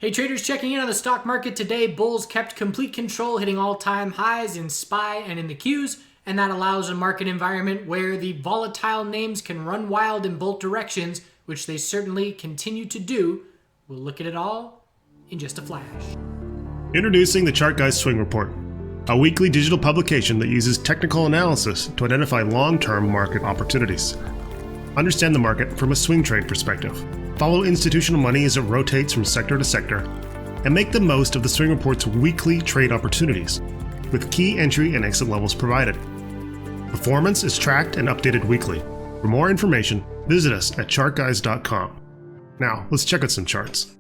Hey traders, checking in on the stock market today. Bulls kept complete control, hitting all-time highs in SPY and in the Qs, and that allows a market environment where the volatile names can run wild in both directions, which they certainly continue to do. We'll look at it all in just a flash. Introducing the Chart Guys Swing Report, a weekly digital publication that uses technical analysis to identify long-term market opportunities. Understand the market from a swing trade perspective. Follow institutional money as it rotates from sector to sector, and make the most of the Swing Report's weekly trade opportunities, with key entry and exit levels provided. Performance is tracked and updated weekly. For more information, visit us at chartguys.com. Now, let's check out some charts.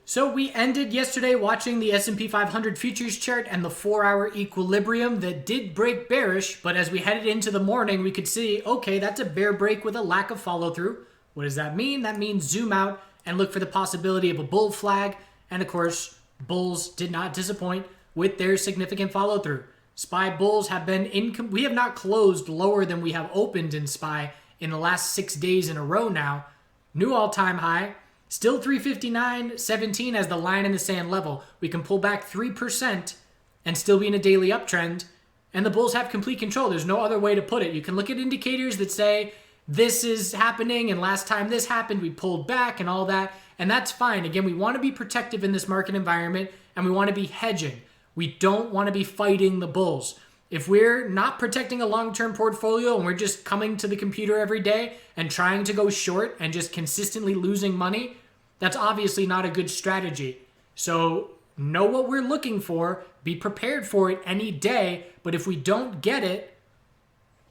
So we ended yesterday watching the S&P 500 futures chart and the 4-hour equilibrium that did break bearish, but as we headed into the morning, we could see, okay, that's a bear break with a lack of follow-through. What does that mean? That means zoom out and look for the possibility of a bull flag. And of course, bulls did not disappoint with their significant follow-through. SPY bulls have been we have not closed lower than we have opened in SPY in the last 6 days in a row now. New all-time high, still 359.17 as the line in the sand level. We can pull back 3% and still be in a daily uptrend. And the bulls have complete control. There's no other way to put it. You can look at indicators that say, this is happening, and last time this happened, we pulled back and all that, and that's fine. Again, we want to be protective in this market environment, and we want to be hedging. We don't want to be fighting the bulls. If we're not protecting a long-term portfolio and we're just coming to the computer every day and trying to go short and just consistently losing money, that's obviously not a good strategy. So know what we're looking for, be prepared for it any day, but if we don't get it,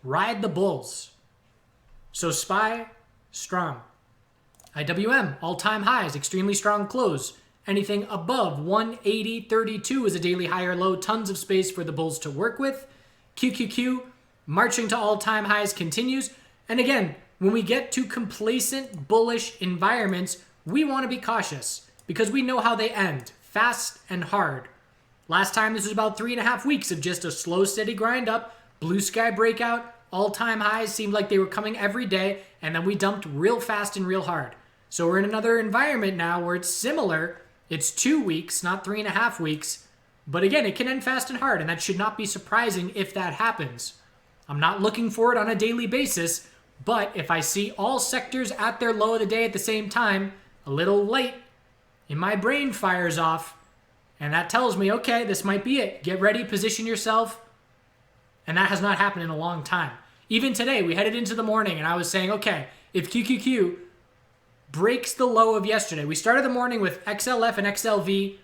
ride the bulls. So SPY, strong. IWM, all-time highs, extremely strong close. Anything above 180.32 is a daily high or low. Tons of space for the bulls to work with. QQQ, marching to all-time highs, continues. And again, when we get to complacent, bullish environments, we want to be cautious because we know how they end, fast and hard. Last time, this was about 3.5 weeks of just a slow, steady grind up, blue sky breakout. All-time highs seemed like they were coming every day, and then we dumped real fast and real hard. So we're in another environment now where it's similar. It's 2 weeks, not 3.5 weeks. But again, it can end fast and hard, and that should not be surprising if that happens. I'm not looking for it on a daily basis, but if I see all sectors at their low of the day at the same time, a little late, and my brain fires off, and that tells me, okay, this might be it. Get ready, position yourself. And that has not happened in a long time. Even today, we headed into the morning and I was saying, okay, if QQQ breaks the low of yesterday, we started the morning with XLF and XLV,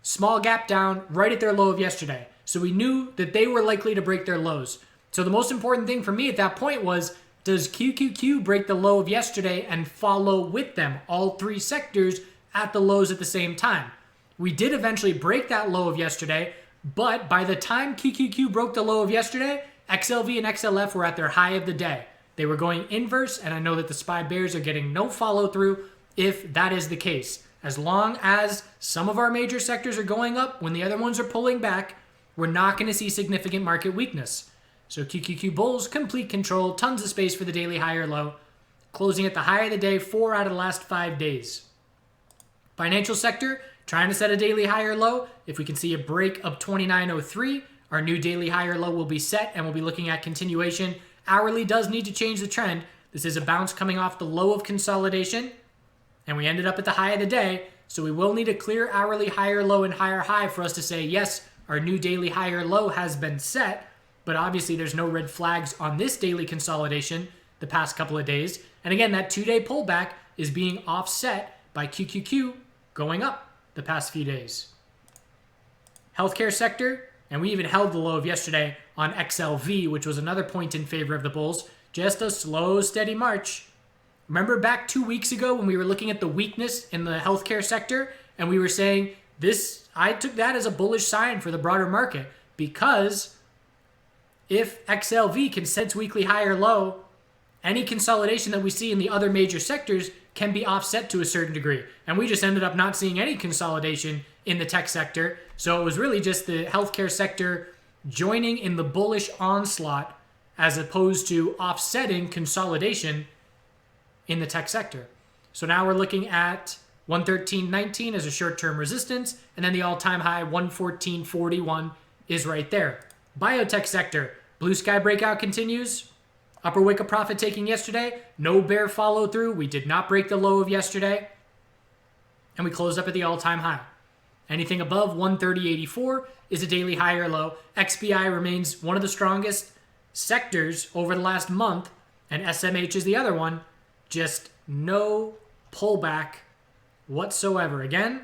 small gap down, right at their low of yesterday. So we knew that they were likely to break their lows. So the most important thing for me at that point was, does QQQ break the low of yesterday and follow with them, all three sectors at the lows at the same time? We did eventually break that low of yesterday, but by the time QQQ broke the low of yesterday, XLV and XLF were at their high of the day. They were going inverse, and I know that the SPY bears are getting no follow-through if that is the case. As long as some of our major sectors are going up when the other ones are pulling back, we're not going to see significant market weakness. So QQQ bulls, complete control, tons of space for the daily high or low, closing at the high of the day 4 out of the last 5 days. Financial sector, trying to set a daily high or low. If we can see a break of 29.03, our new daily high or low will be set, and we'll be looking at continuation. Hourly does need to change the trend. This is a bounce coming off the low of consolidation, and we ended up at the high of the day, so we will need a clear hourly higher low and higher high for us to say, yes, our new daily higher low has been set, but obviously there's no red flags on this daily consolidation the past couple of days. And again, that 2-day pullback is being offset by QQQ going up the past few days. Healthcare sector, and we even held the low of yesterday on XLV, which was another point in favor of the bulls. Just a slow, steady march. Remember back 2 weeks ago when we were looking at the weakness in the healthcare sector, and we were saying this, I took that as a bullish sign for the broader market, because if XLV can set its weekly high or low, any consolidation that we see in the other major sectors can be offset to a certain degree. And we just ended up not seeing any consolidation in the tech sector. So it was really just the healthcare sector joining in the bullish onslaught as opposed to offsetting consolidation in the tech sector. So now we're looking at 113.19 as a short-term resistance, and then the all-time high 114.41 is right there. Biotech sector, blue sky breakout continues. Upper wick of profit taking yesterday. No bear follow through. We did not break the low of yesterday. And we closed up at the all-time high. Anything above 130.84 is a daily high or low. XBI remains one of the strongest sectors over the last month, and SMH is the other one. Just no pullback whatsoever. Again,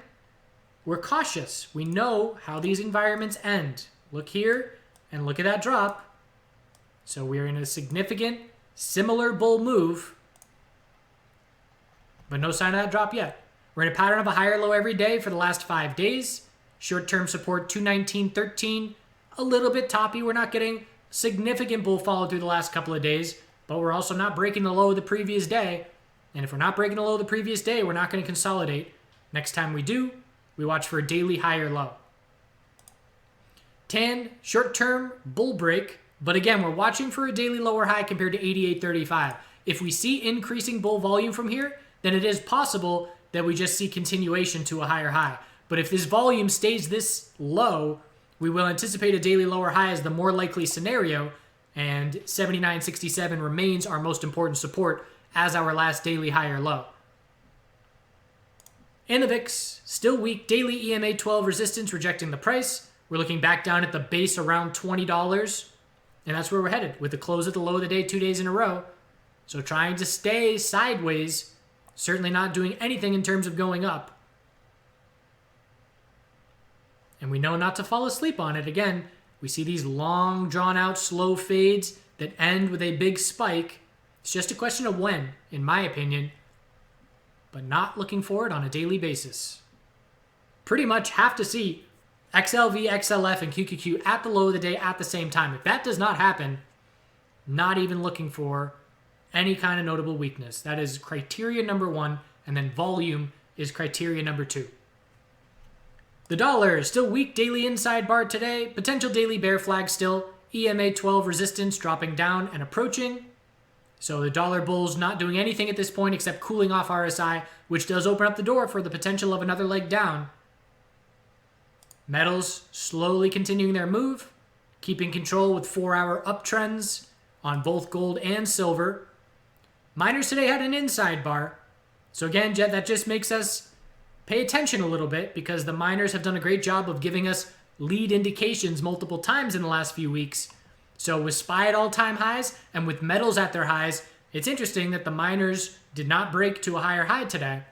we're cautious. We know how these environments end. Look here and look at that drop. So we're in a significant, similar bull move, but no sign of that drop yet. We're in a pattern of a higher low every day for the last 5 days. Short-term support 219.13, a little bit toppy. We're not getting significant bull follow through the last couple of days, but we're also not breaking the low of the previous day. And if we're not breaking the low of the previous day, we're not going to consolidate. Next time we do, we watch for a daily higher low. TAN, short-term bull break, but again, we're watching for a daily lower high compared to 88.35. If we see increasing bull volume from here, then it is possible that we just see continuation to a higher high. But if this volume stays this low, we will anticipate a daily lower high as the more likely scenario, and 79.67 remains our most important support as our last daily higher low. And the VIX, still weak. Daily EMA 12 resistance, rejecting the price. We're looking back down at the base around $20, and that's where we're headed with the close at the low of the day 2 days in a row. So trying to stay sideways, certainly not doing anything in terms of going up. And we know not to fall asleep on it. Again, we see these long, drawn-out, slow fades that end with a big spike. It's just a question of when, in my opinion, but not looking for it on a daily basis. Pretty much have to see XLV, XLF, and QQQ at the low of the day at the same time. If that does not happen, not even looking for any kind of notable weakness. That is criteria number one, and then volume is criteria number two. The dollar is still weak daily inside bar today. Potential daily bear flag still. EMA 12 resistance dropping down and approaching. So the dollar bull's not doing anything at this point except cooling off RSI, which does open up the door for the potential of another leg down. Metals slowly continuing their move, keeping control with 4-hour uptrends on both gold and silver. Miners today had an inside bar. So again, that just makes us pay attention a little bit because the miners have done a great job of giving us lead indications multiple times in the last few weeks. So with SPY at all-time highs and with metals at their highs, it's interesting that the miners did not break to a higher high today.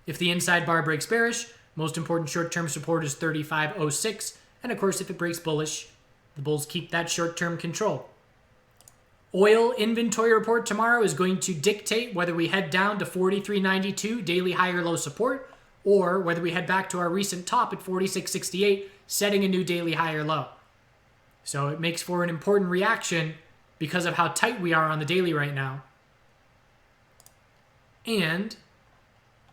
If the inside bar breaks bearish, most important short-term support is 35.06. And of course, if it breaks bullish, the bulls keep that short-term control. Oil inventory report tomorrow is going to dictate whether we head down to 43.92 daily higher low support or whether we head back to our recent top at 46.68, setting a new daily higher low. So it makes for an important reaction because of how tight we are on the daily right now. And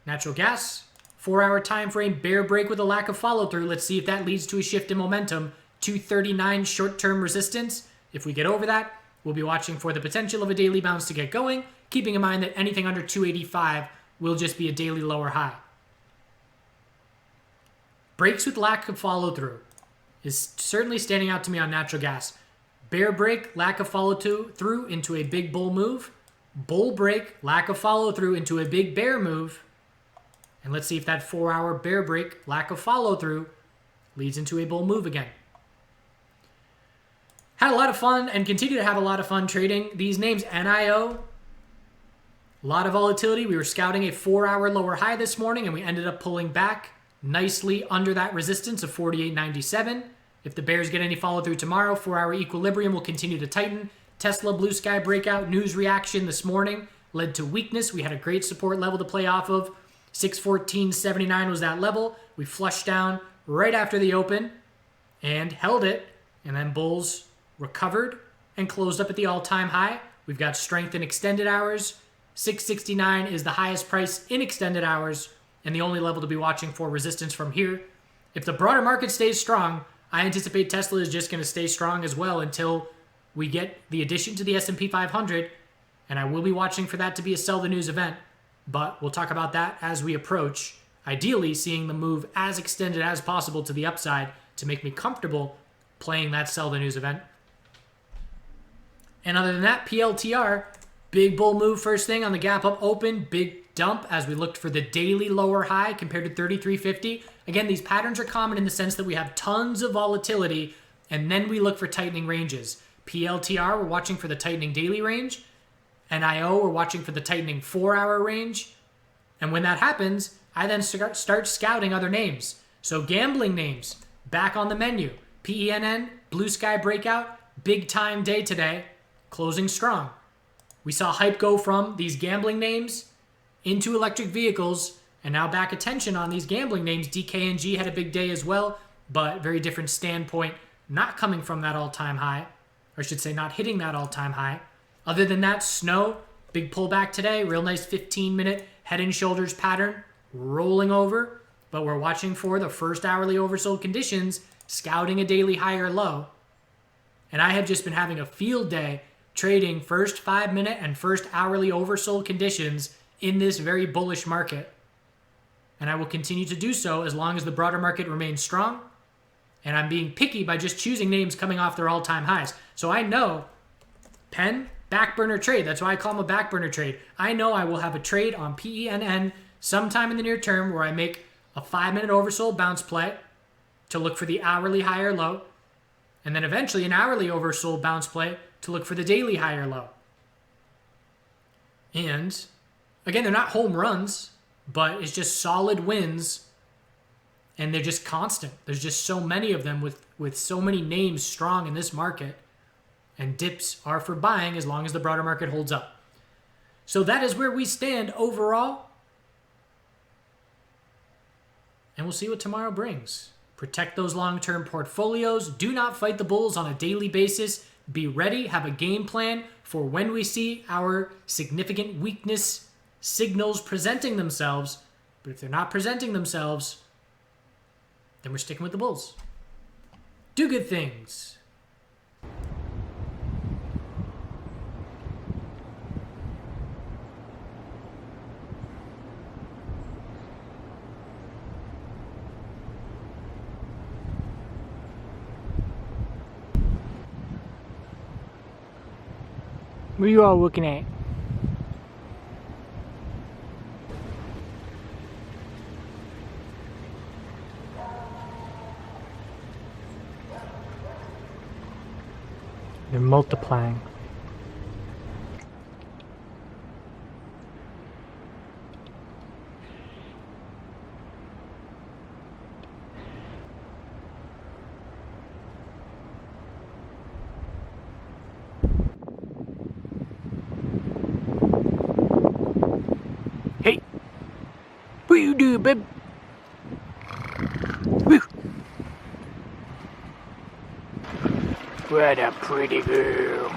natural gas, 4-hour time frame, bear break with a lack of follow through. Let's see if that leads to a shift in momentum. 239 short-term resistance. If we get over that, we'll be watching for the potential of a daily bounce to get going, keeping in mind that anything under 285 will just be a daily lower high. Breaks with lack of follow through is certainly standing out to me on natural gas. Bear break, lack of follow through into a big bull move. Bull break, lack of follow through into a big bear move. And let's see if that 4-hour bear break, lack of follow through, leads into a bull move again. Had a lot of fun and continue to have a lot of fun trading these names. NIO, a lot of volatility. We were scouting a 4-hour lower high this morning and we ended up pulling back nicely under that resistance of 48.97. If the bears get any follow through tomorrow, 4-hour equilibrium will continue to tighten. Tesla blue sky breakout news reaction this morning led to weakness. We had a great support level to play off of. 614.79 was that level. We flushed down right after the open and held it. And then bulls recovered and closed up at the all-time high. We've got strength in extended hours. 669 is the highest price in extended hours and the only level to be watching for resistance from here. If the broader market stays strong, I anticipate Tesla is just going to stay strong as well until we get the addition to the S&P 500, and I will be watching for that to be a sell the news event. but we'll talk about that as we approach, ideally seeing the move as extended as possible to the upside to make me comfortable playing that sell the news event. And other than that, PLTR, big bull move first thing on the gap up open, big dump as we looked for the daily lower high compared to 3350. Again, these patterns are common in the sense that we have tons of volatility and then we look for tightening ranges. PLTR, we're watching for the tightening daily range. NIO, we're watching for the tightening 4-hour range. And when that happens, I then start scouting other names. So gambling names, back on the menu. PENN, Blue Sky Breakout, big time day today, closing strong. We saw hype go from these gambling names into electric vehicles, and now back attention on these gambling names. DKNG had a big day as well, but very different standpoint, not coming from that all-time high, or I should say not hitting that all-time high. Other than that, Snow, big pullback today, real nice 15-minute head and shoulders pattern, rolling over, but we're watching for the first hourly oversold conditions, scouting a daily high or low. And I have just been having a field day trading first 5-minute and first hourly oversold conditions in this very bullish market. And I will continue to do so as long as the broader market remains strong. And I'm being picky by just choosing names coming off their all-time highs. So I know Penn, back burner trade. That's why I call them a back burner trade. I know I will have a trade on PENN sometime in the near term where I make a 5-minute oversold bounce play to look for the hourly high or low. And then eventually an hourly oversold bounce play to look for the daily high or low. And again, they're not home runs, but it's just solid wins, and they're just constant. There's just so many of them with so many names strong in this market, and dips are for buying as long as the broader market holds up. So that is where we stand overall, and we'll see what tomorrow brings. Protect those long-term portfolios. Do not fight the bulls on a daily basis. Be ready. Have a game plan for when we see our significant weakness signals presenting themselves. But if they're not presenting themselves, then we're sticking with the bulls. Do good things. What are you all looking at? They're multiplying. Hey, what you do, babe? Woo. What a pretty girl.